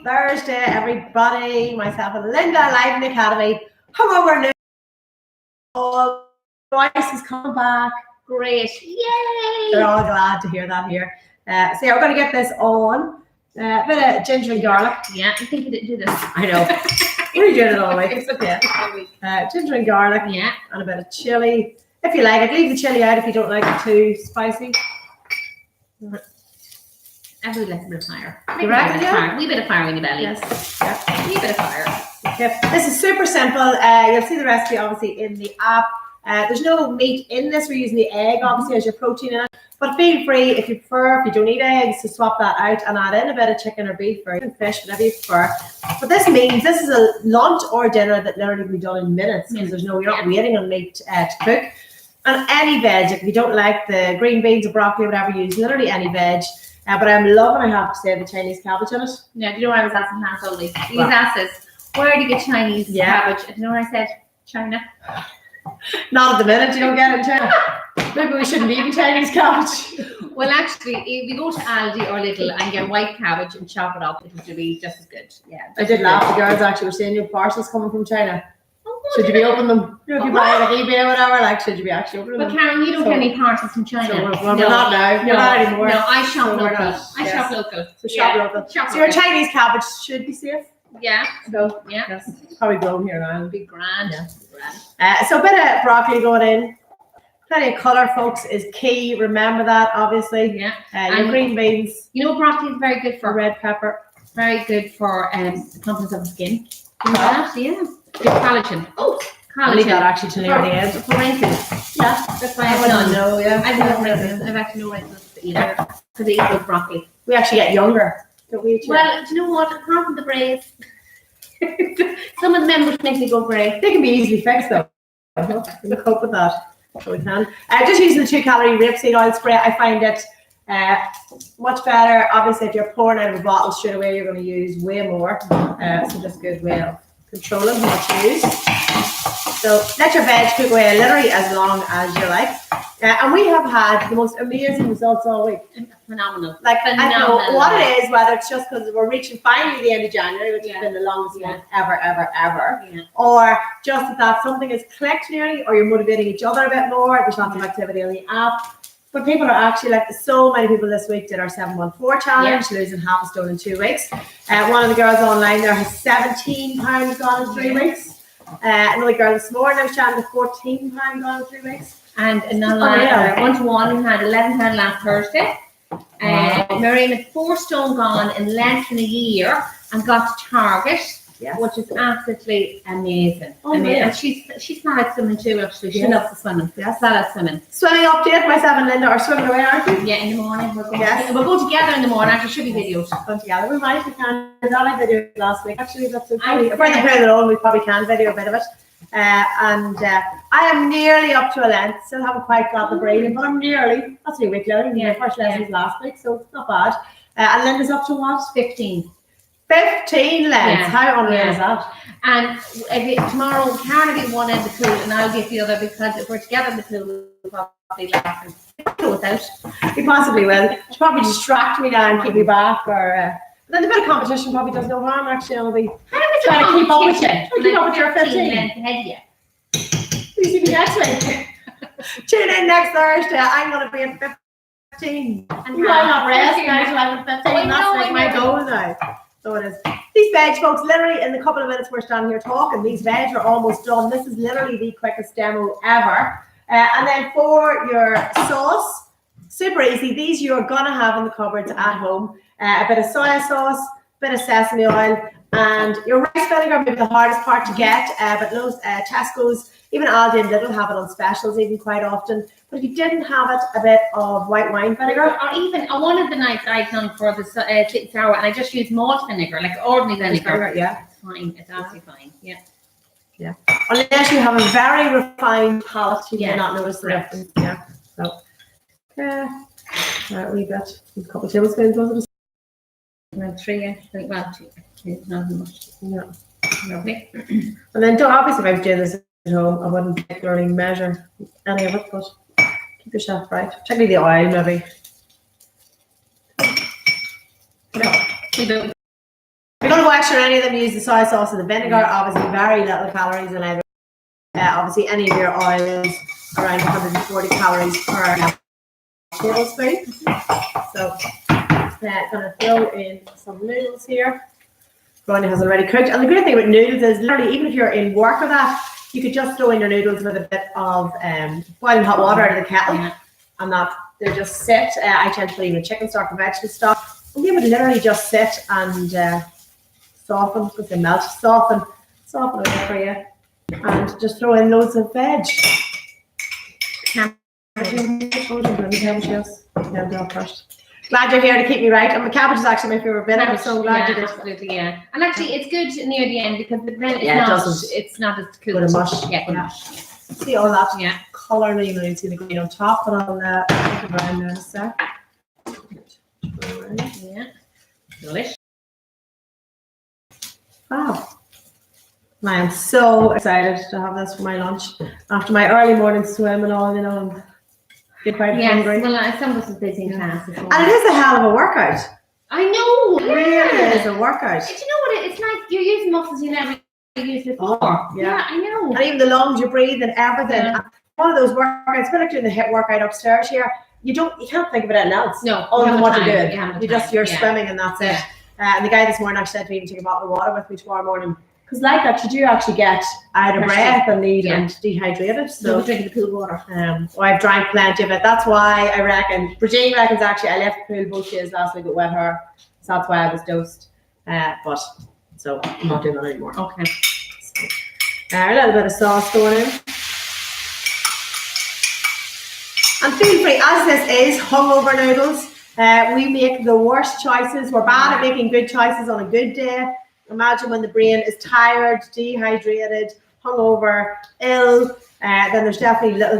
Thursday, everybody. Myself and Linda live in the Academy. Hangover Noodles. Voice is coming back. Great. Yay! They're all glad to hear that here. So yeah, we're going to get this on. A bit of ginger and garlic. Yeah, I think we didn't do this. I know. We're doing it all week. It's okay. Ginger and garlic. Yeah. And a bit of chili. If you like it, leave the chili out if you don't like it too spicy. I would like a bit of fire. You reckon, yeah? Wee bit of fire in your belly. Yes. Yeah. Wee bit of fire. Yep. This is super simple. You'll see the recipe obviously in the app. There's no meat in this. We're using the egg obviously as your protein in it. But feel free, if you prefer, if you don't eat eggs, to swap that out and add in a bit of chicken or beef or even fish, whatever you prefer. But this means this is a lunch or dinner that literally can be done in minutes because you're not waiting on meat to cook. And any veg, if you don't like the green beans or broccoli or whatever, use literally any veg. But I'm loving, I have to say, the Chinese cabbage in it. Yeah, do you know what I was asking Hans all week? He was asked us, where do you get Chinese cabbage? And you know what I said? China. Not at the minute, you don't get it in China. Maybe we shouldn't be eating Chinese cabbage. Well, actually, if we go to Aldi or Lidl and get white cabbage and chop it up, it would be just as good. Yeah. I did laugh. The girls actually were saying new parcels coming from China. Should you be opening them? You know, if you buy like eBay or whatever, like, should you be actually opening them? But Karen, you don't get any parcels from China. So we're not now. We're not anymore. No, I shop So local. I shop local. So shop local. So your Chinese cabbage should be safe. Yeah. So yeah. Yes. Probably grown here now. Big grand. Yeah. So a bit of broccoli going in. Plenty of colour, folks, is key. Remember that, obviously. Yeah. Your green beans. You know, broccoli is very good for red pepper. Very good for the plumpness of the skin. You know that? Yeah. Good collagen. Oh, collagen. I need that actually to near the end. For wrinkles. Yeah. That's why I don't know. Yeah. I've no wrinkles. I've actually no wrinkles either because I eat good broccoli. We actually get younger. Don't we? Well, do you know what? Apart from the brays, some of the members make me go grey. They can be easily fixed though. We'll cope with that. So we can. Just using the 2-calorie rapeseed oil spray, I find it much better. Obviously, if you're pouring out of a bottle straight away, you're going to use way more. So just a good way of controlling how much you use. So let your veg cook away literally as long as you like. And we have had the most amazing results all week. Phenomenal. Like, I don't know what it is, whether it's just because we're reaching finally the end of January, which has been the longest month ever, or just that something is clicked nearly, or you're motivating each other a bit more. There's lots of activity on the app. But people are actually, like, so many people this week did our 714 challenge, losing half a stone in 2 weeks. One of the girls online there has 17 pounds gone in 3 weeks. Another girl this morning I was chatting to 14 pounds gone in 3 weeks. And another one-to-one who had 11 pounds last Thursday. Miriam had 4 stone gone in less than a year and got to target, which is absolutely amazing. And she's started swimming too, actually. She loves the swimming. Started swimming. Swimming update, myself and Linda are swimming away, aren't we? Yeah, in the morning. We'll go together in the morning. Actually, should be videos. Go together. We might, we can. I don't like video last week. Actually, that's so funny. If we're in the pool alone, we probably can video a bit of it. I am nearly up to a length. Still haven't quite got the brain, but I'm nearly. That's a week later. My first lessons last week, so it's not bad. And Linda's up to what? 15. 15 lengths. How unreal is that? And tomorrow, Karen will be one in the pool, and I'll get the other, because if we're together in the pool, we'll probably laugh and without. We possibly will. She'll probably distract me now and keep me back, or. Then a bit of competition probably does no harm, actually. I'll be trying to keep up with you. Keep up with your 15. Please see me next week. Tune in next Thursday. I'm going to be at 15. And you might not rest now until I'm at 15. That's like my goal now. So it is. These veg, folks, literally in the couple of minutes we're standing here talking, these veg are almost done. This is literally the quickest demo ever. And then for your sauce, super easy. These you're going to have in the cupboards at home. A bit of soy sauce, a bit of sesame oil, and your rice vinegar may be the hardest part to get, but those Tesco's, even Aldi and Lidl have it on specials even quite often. But if you didn't have it, a bit of white wine vinegar. Or even one of the nights I've done for the sweet and sour, and I just use malt vinegar, like ordinary vinegar. It's fine. It's absolutely fine. Yeah. Unless you have a very refined palate, you may not notice the difference. Yeah. So, right, we got a couple of tablespoons, wasn't it? Well, 3, I think. Well, 2. Not much. Yeah. Lovely. And then, obviously, if I was doing this at home, I wouldn't particularly measure any of it, but keep yourself right. Particularly the oil, maybe. No. We're going to fresh or any of them use the soy sauce and the vinegar. Obviously, very little calories in either. Obviously, any of your oils around 140 calories per tablespoon. So, gonna throw in some noodles here. Ronnie has already cooked. And the great thing about noodles is literally, even if you're in work or that, you could just throw in your noodles with a bit of boiling hot water out of the kettle, and that they're just sit. I tend to put in chicken stock or vegetable stock, and they would literally just sit and soften, because they melt, soften over for you, and just throw in loads of veg. First. Glad you're here to keep me right. And the cabbage is actually my favorite bit. I'm so glad you did. Absolutely, yeah. And actually, it's good near the end because then it's not as cool. With a mush. Yeah. See all that colour that you see the green on top, but I'll make it brown there in a sec. Yeah. Delicious. Wow. I am so excited to have this for my lunch after my early morning swim and all, I'm quite hungry. Well, some of us are busy in class. And it is a hell of a workout. I know. It really is a workout. Do you know what? It's like you're using muscles you never used before. Yeah, I know. And even the lungs you breathe and everything. Yeah. And one of those workouts, like doing the HIIT workout upstairs here, you can't think of anything else. No. Other than what you're doing. You're Yeah. swimming and that's it. And the guy this morning actually said to me to take a bottle of water with me tomorrow morning. Because like that, you do actually get out of breath and need and dehydrated. So drinking the pool water. I've drank plenty of it. That's why I reckon Virginia reckons actually I left the pool both days last week with wet hair. So that's why I was dosed. But so I'm not doing that anymore. Okay. So, a little bit of sauce going in. And feel free, as this is hungover noodles, we make the worst choices. We're bad at making good choices on a good day. Imagine when the brain is tired, dehydrated, hungover, ill, then there's definitely little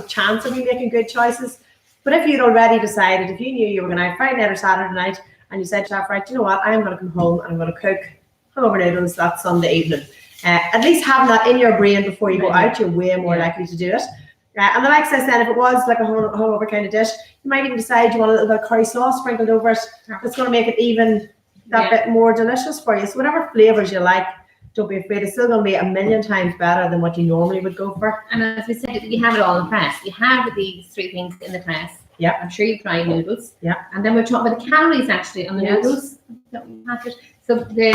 chance of you making good choices. But if you'd already decided, if you knew you were going to have Friday night or Saturday night, and you said to yourself, right, you know what, I'm going to come home and I'm going to cook hungover noodles that Sunday evening. At least having that in your brain before you go out, you're way more likely to do it. And the next then, if it was like a hungover kind of dish, you might even decide you want a little bit of curry sauce sprinkled over it. That's going to make it even that bit more delicious for you. So whatever flavors you like, don't be afraid. It's still going to be a million times better than what you normally would go for. And as we said, you have it all in the press. You have these three things in the press. Yeah. I'm sure you've tried noodles. Yeah. And then we're talking about the calories actually on the noodles. So they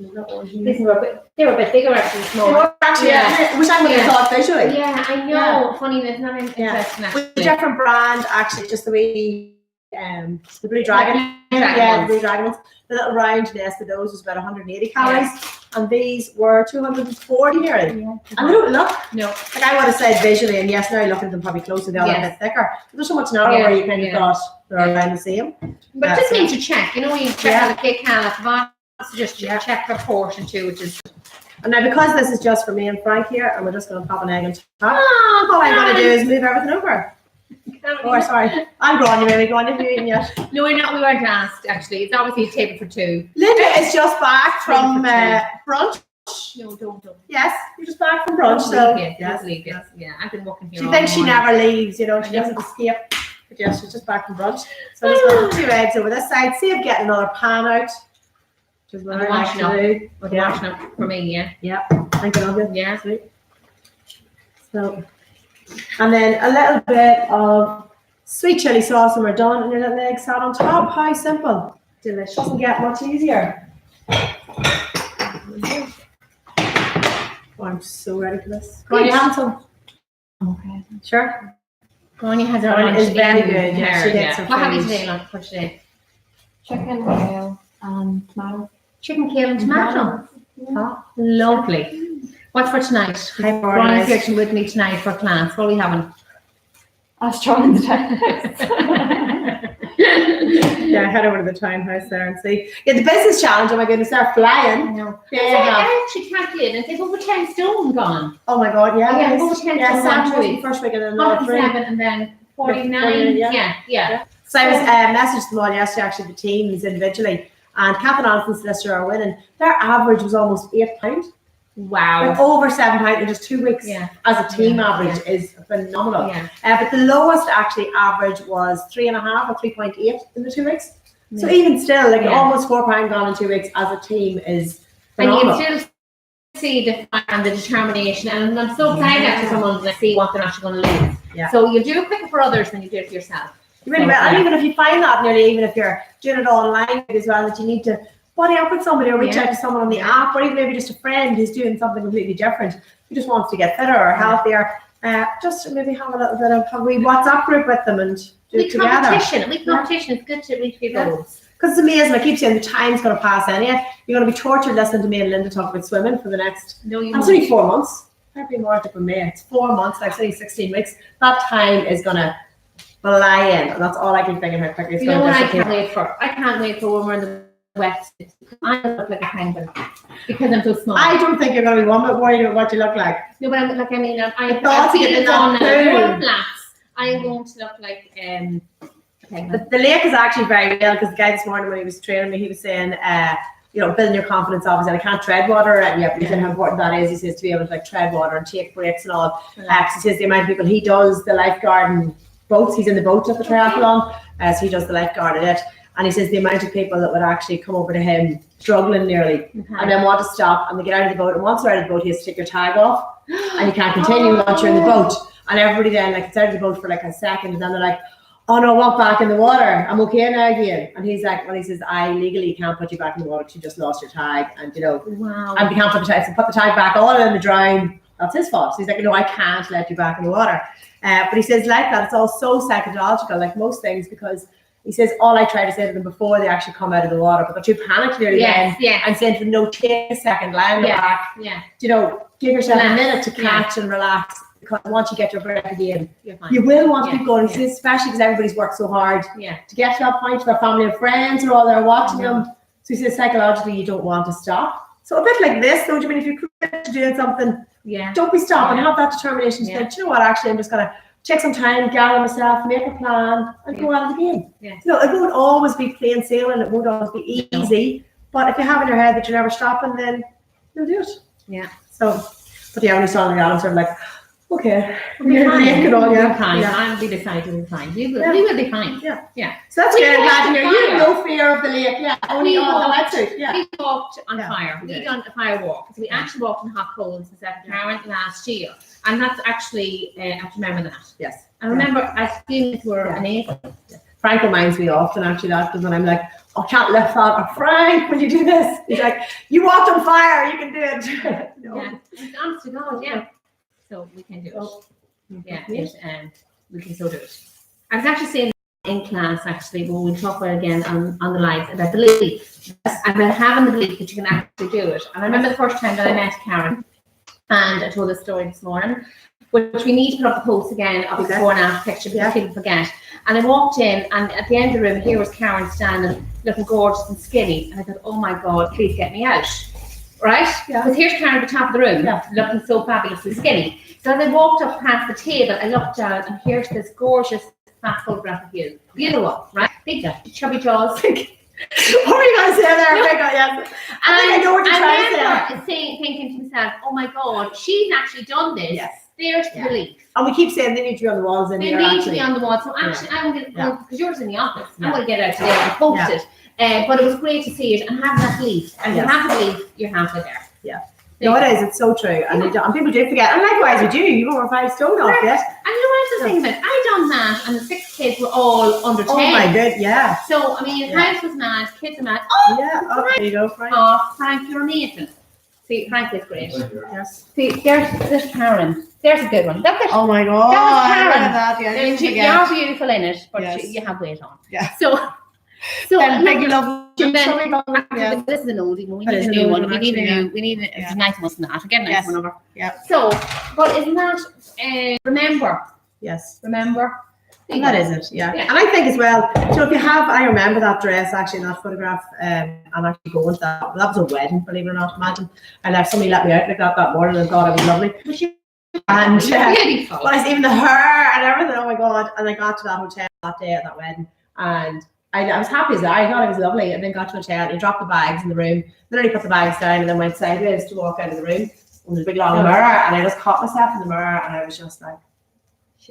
were a bit bigger actually, smaller. Actually, which I would have thought visually. Yeah, I know. Funny, there's not interesting actually. With a different brand, actually, just the way the Blue Dragon. The Blue Dragon ones. The little round nest of those was about 180 calories, and these were 240 nearly. And they don't look. No. Like I would have said visually, and yes, now looking at them probably closer, they're a bit thicker. But there's so much narrower where you kind of thought they're around the same. But just need to check. You know, when you check the cake calories, just check proportion too, which is. And now because this is just for me and Frank here, and we're just going to pop an egg on top. All I'm going to do is move everything over. Oh, sorry. I'm growing you, maybe. Go on, if you eaten yet. No, we're not. We weren't asked, actually. It's obviously a table for two. Linda is just back from brunch. No, don't. Yes, you're just back from brunch. So, yes. Yeah, I've been working here. She thinks she never leaves, she doesn't escape. But yes, she's just back from brunch. So I'm just going to put 2 eggs over this side. See if getting another pan out. Which is what I like to do. Washing up for me, Yeah. Thank you, Olga. Yeah. Sweet. So. And then a little bit of sweet chili sauce and we're done, and your little egg sat on top. How simple. Delicious. Doesn't get much easier. Oh, I'm so ready for this. Go on, you have some. Okay. Sure. Grania has her lunch. It's very good. Yeah, she gets her What have you food. today, lunch for today? Chicken, kale, and tomato. Chicken, kale, and tomato. Oh, lovely. What's for tonight? Hi, Brian's here with me tonight for class. What are we having? I was trying the townhouse. Yeah, head over to the townhouse there and see. Yeah, the business challenge, oh my goodness, they're flying. I know. Yeah, I actually tapped in and they've over 10 stone gone. Oh my god, yeah. Yeah, over 10 yeah, stone Sam was gone the first week and then another 3. 107 and then 49. Yeah. So I was messaged them all yesterday, actually, the teams individually, and Kath and Alison Solicitor are winning. Their average was almost £8. Wow. Like over £7 in just 2 weeks as a team average is phenomenal. Yeah. But the lowest actually average was 3.5 or 3.8 in the 2 weeks. So even still, like Yeah. almost £4 gone in 2 weeks as a team is And you phenomenal. can still see the fire and the determination, and I'm so excited after someone and I see what they're actually going to lose. Yeah. So you do it quicker for others than you do it for yourself. You really will. And even if you find that nearly, even if you're doing it online as well, that you need to buddy up with somebody or reach out to someone on the app, or even maybe just a friend who's doing something completely different, who just wants to get fitter or healthier, just maybe have a little bit of a wee WhatsApp group with them and do it together. Competition, it's good to reach people. Because it's amazing, I keep saying the time's going to pass anyway. You're going to be tortured listening to me and Linda talk about swimming for the next, it's only 4 months. Maybe more to May. It's 4 months, like it's only 16 weeks. That time is going to fly in. And that's all I can think of how quickly it's going to what disappear. I can't wait for when we're in the wetsuit. I look like a penguin because I'm so small. I don't think you're going to be one bit worried about what you look like. No, but I'm like, thoughts I feel getting it's on that now. Flats. I'm going to look like penguin. The lake is actually very real because the guy this morning when he was training me, he was saying, building your confidence obviously. And I can't tread water and but he said how important that is. He says to be able to like tread water and take breaks and all. He says the amount of people he does the lifeguard and boats. He's in the boat at the triathlon, so he does the lifeguard at it. And he says the amount of people that would actually come over to him struggling nearly and then want to stop and they get out of the boat. And once they're out of the boat, he has to take your tag off and you can't continue once you're in the boat. And everybody then like it's out of the boat for like a second and then they're like, oh no, I want back in the water. I'm okay now again. And he's like, he says, I legally can't put you back in the water because you just lost your tag. And wow. And we can't put the tag, so put the tag back all in the drown. That's his fault. So he's like, no, I can't let you back in the water. But he says like that, it's all so psychological, like most things, because he says, all I try to say to them before they actually come out of the water, but they're too panicked nearly then. I'm saying to them, no, take a second, lie on the back. Give yourself a minute to catch and relax. Because once you get your breath again, you will want to keep going. He says, especially because everybody's worked so hard to get to that point. Their family and friends are all there watching them. So he says, psychologically, you don't want to stop. So a bit like this, don't you mean? If you're committed to doing something, don't be stopping. Have that determination to think, you know what, actually, I'm just going to take some time, gather myself, make a plan, and go at it again. It won't always be plain sailing. It won't always be easy. But if you have in your head that you're never stopping, then you'll do it. So, but when you saw the islands, I'm like, okay, we'll be fine. I'll be decided we'll be fine. We will be fine. So that's good. Imagine you have no fear of the lake. Only on the wetsuit. We walked on fire. We done a fire walk. So we actually walked in hot coals in Second Karen last year. And that's actually, I have to remember that. Yes. I remember I think we were amazing. Frank reminds me often actually that when I'm like, I can't lift that. Or Frank, will you do this? He's like, you walked on fire, you can do it. It's honest to God, so we can do it. We can so do it. I was actually saying in class actually when we talk about again on the live about belief. About having the belief that you can actually do it. And I remember the first time that I met Karen and I told this story this morning, which we need to put up the post again of the before and after picture because people forget. And I walked in and at the end of the room here was Karen standing looking gorgeous and skinny. And I thought, oh my God, please get me out. Right? Because here's Karen at the top of the room, looking so fabulously skinny. So as I walked up past the table, I looked down and here's this gorgeous fat photograph of you. Beautiful, right? Big chubby jaws. What are you going to say there? I know what you're trying to say. Thinking to myself, oh my God, she's actually done this. There's the belief. And we keep saying they need to be on the walls in here. They need to be on the walls. So actually, I'm going to, because yours in the office, I'm going to get out today and post it. But it was great to see it and have that belief. And you have the belief, you're halfway there. No, it is. It's so true. And people do forget. And likewise with you, you've over 5 stone off yet. And you know what I was thinking about? I done that and the 6 kids were all under 10. Oh my good, So, I mean, house was mad, kids are mad. There you go, Frank. Oh, Frank, you're amazing. See, Frank is great. Yes. See, there's Karen. There's a good one. Look at oh my God. That was Karen. You're beautiful in it, but you have weight on. So and big love. This is an oldie one. We need a new one. We need a nice one than that. Get a nice one over. So, but isn't that remember? Yes. Remember? And that is it. And I think as well. So if you have, I remember that dress actually in that photograph. I'm actually going to that. That was a wedding, believe it or not. Imagine. And somebody let me out like that morning and thought I was lovely. And but even the hair and everything. Oh my God! And I got to that hotel that day at that wedding and. I was happy as that. I thought it was lovely. And then got to the hotel and he dropped the bags in the room. Then he put the bags down and then went sideways to walk out of the room. And there's a big long mirror. And I just caught myself in the mirror and I was just like,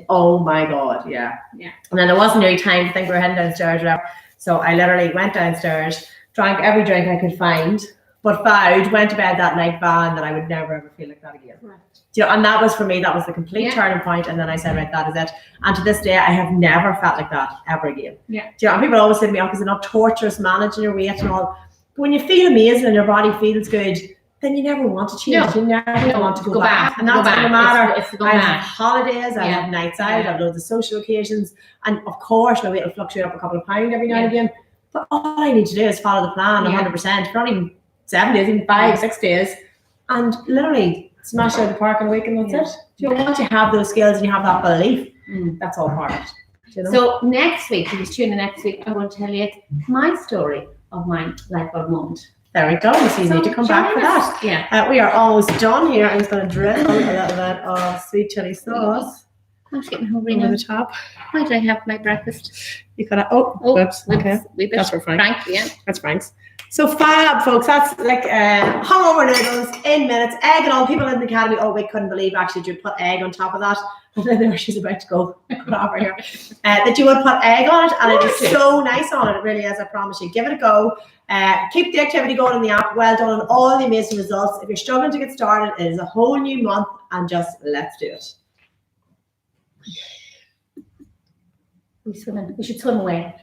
oh my God, And then there wasn't really time to think we were heading downstairs or whatever. So I literally went downstairs, drank every drink I could find, but vowed, went to bed that night vowing that I would never ever feel like that again. Right. You know, and that was for me, that was the complete turning point. And then I said, right, that is it. And to this day, I have never felt like that ever again. Yeah. You know, and people always say to me, oh, is it not torturous managing your weight and all? But when you feel amazing and your body feels good, then you never want to change. You never want to go back. And that's no matter. I have holidays, I have nights out, I have loads of social occasions. And of course, my weight will fluctuate up a couple of pounds every now and again. But all I need to do is follow the plan 100%. Not even 7 days, even 5, 6 days. And literally smash out the park in a week and that's it. You know, once you have those skills and you have that belief, that's all part of it. You know? So next week, if you tune in next week, I'm going to tell you my story of my life bulb moment. There we go. So you need to come back for that. Yeah. We are almost done here. I'm just going to drizzle a little bit of sweet chili sauce. I'm just getting hungry over now. the top. Why did I have my breakfast? You got to, whoops. Okay. That's for Frank. That's Frank's. So fab, folks. That's like hungover noodles in minutes, egg and all. People in the academy, we couldn't believe actually you'd put egg on top of that. And then there she's about to go over here. That you would put egg on it, and it is so nice on it. It really is. I promise you. Give it a go. Keep the activity going in the app. Well done on all the amazing results. If you're struggling to get started, it is a whole new month, and just let's do it. We should swim away.